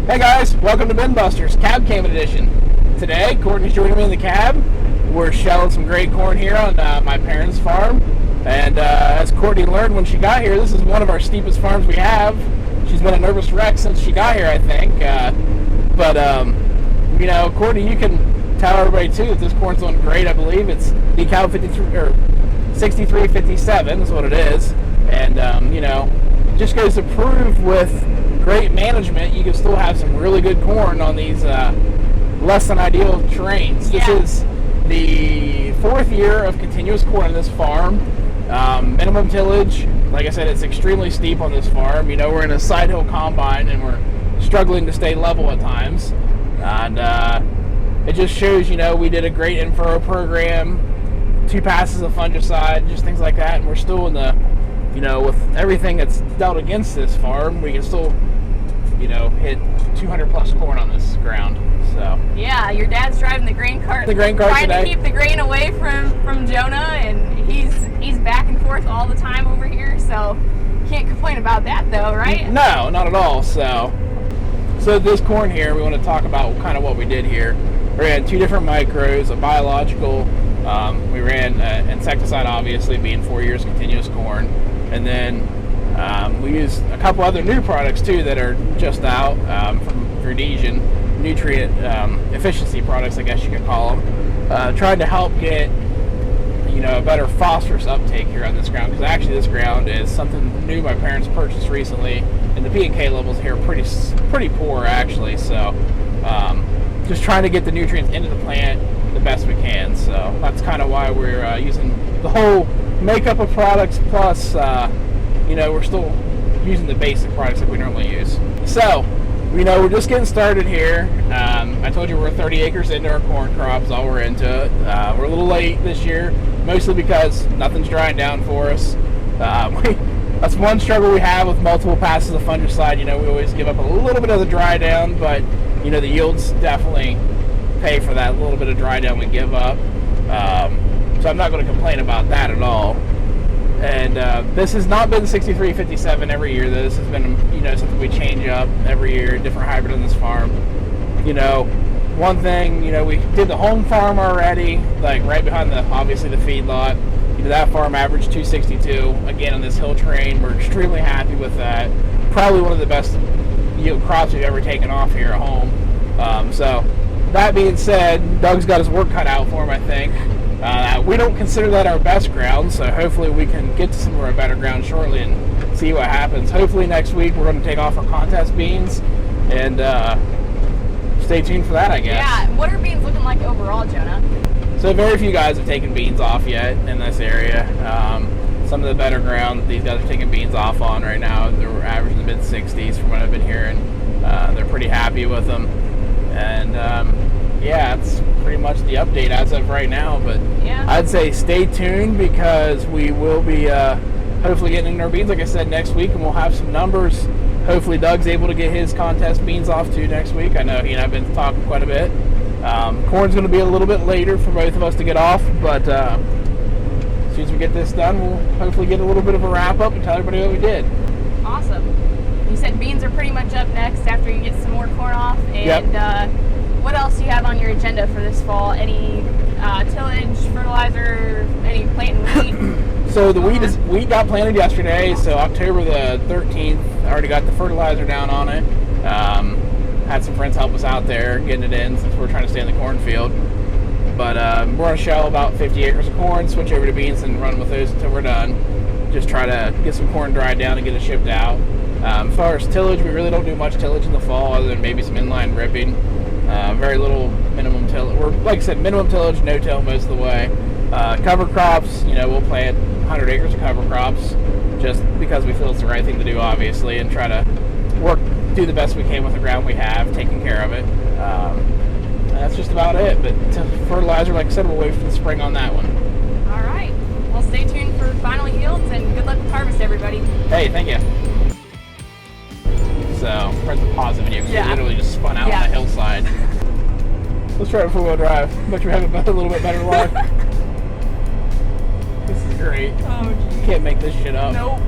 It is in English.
Hey guys, welcome to Bin Busters, Cab Cam edition. Today, Courtney's joining me in the cab. We're shelling some great corn here on my parents' farm. And as Courtney learned when she got here, this is one of our steepest farms we have. She's been a nervous wreck since she got here, I think. You know, Courtney, you can tell everybody too that this corn's doing great. I believe it's decal 53 or 6357 is what it is. And you know, just goes to prove with great management, you can still have some really good corn on these less than ideal terrains. Yeah. This is the 4th year of continuous corn on this farm. Minimum tillage, like I said, it's extremely steep on this farm. You know, we're in a side hill combine and we're struggling to stay level at times. And it just shows, you know, we did a great in-furrow program, 2 passes of fungicide, just things like that. And we're still in the, you know, with everything that's dealt against this farm, we can still, you know, hit 200 plus corn on this ground. So yeah, your dad's driving the grain cart. The grain cart trying today. to keep the grain away from Jonah, and he's back and forth all the time over here. So can't complain about that though, right? No, not at all. So this corn here, we want to talk about kind of what we did here. We ran 2 different micros, a biological. We ran insecticide, obviously, being 4 years continuous corn, and then we used a couple other new products too that are just out from Verdesian, nutrient efficiency products, I guess you could call them, trying to help get, you know, a better phosphorus uptake here on this ground, because actually this ground is something new my parents purchased recently, and the P&K levels here are pretty poor actually. So just trying to get the nutrients into the plant the best we can. So that's kind of why we're using the whole makeup of products, plus you know, we're still using the basic products that we normally use. So, you know, we're just getting started here. I told you we're 30 acres into our corn crops, all we're into it. We're a little late this year, mostly because nothing's drying down for us. That's one struggle we have with multiple passes of fungicide. You know, we always give up a little bit of the dry down, but, you know, the yields definitely pay for that little bit of dry down we give up. So I'm not going to complain about that at all. And this has not been 6357 every year. This has been, you know, something we change up every year, different hybrid on this farm. You know, one thing, you know, we did the home farm already, like right behind obviously the feedlot. You know, that farm averaged 262. Again, on this hill terrain, we're extremely happy with that. Probably one of the best yield crops we've ever taken off here at home. So that being said, Doug's got his work cut out for him, I think. We don't consider that our best ground, so hopefully we can get to some of our better ground shortly and see what happens. Hopefully next week we're going to take off our contest beans, and stay tuned for that, I guess. Yeah, what are beans looking like overall, Jonah? So very few guys have taken beans off yet in this area. Some of the better ground these guys are taking beans off on right now, they're averaging the mid-60s from what I've been hearing. They're pretty happy with them. And yeah, it's pretty much the update as of right now, but yeah, I'd say stay tuned, because we will be hopefully getting in our beans, like I said, next week, and we'll have some numbers. Hopefully Doug's able to get his contest beans off too next week. I know he and I have been talking quite a bit. Corn's going to be a little bit later for both of us to get off, but as soon as we get this done, we'll hopefully get a little bit of a wrap up and tell everybody what we did. Awesome. You said beans are pretty much up next after you get some more corn off, and yep. What else do you have on your agenda for this fall? Any tillage, fertilizer, any planting wheat? So the wheat got planted yesterday, so October the 13th. I already got the fertilizer down on it. Had some friends help us out there getting it in, since we're trying to stay in the cornfield. But we're going to shell about 50 acres of corn, switch over to beans, and run with those until we're done. Just try to get some corn dried down and get it shipped out. As far as tillage, we really don't do much tillage in the fall, other than maybe some inline ripping. Very little minimum tillage. We're, like I said, minimum tillage, no till most of the way. Cover crops, you know, we'll plant 100 acres of cover crops just because we feel it's the right thing to do, obviously, and try to do the best we can with the ground we have, taking care of it. And that's just about it. But to fertilizer, like I said, we'll wait for the spring on that one. All right. Well, stay tuned for final yields, and good luck with harvest, everybody. Hey, thank you. So, press the pause the video, because we literally just spun out on the hillside. Let's try it 4-wheel drive. Bet you have a little bit better luck. This is great. Oh, geez. Can't make this shit up. Nope.